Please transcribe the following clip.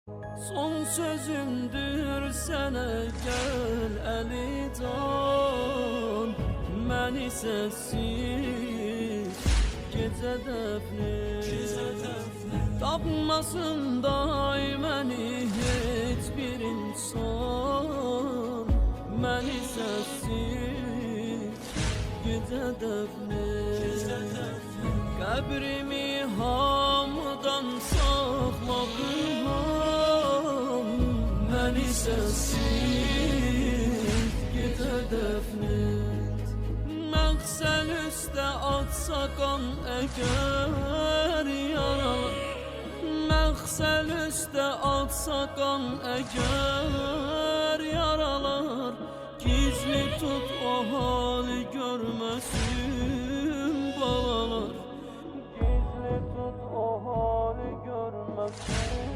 Son sözümdür sənə gəl Əlican, məni səssiz gecə dəfn tapmasın day məni heç bir insan, məni səssiz gecə dəfn qəbrimi hamıdan saxla məni səssiz gecə dəfn et. Məğsəl üstə atsa qan əgər yaralar, məğsəl üstə atsa qan əgər yaralar, gizli tut o hali görməsin balalar, gizli tut o hali görməsin.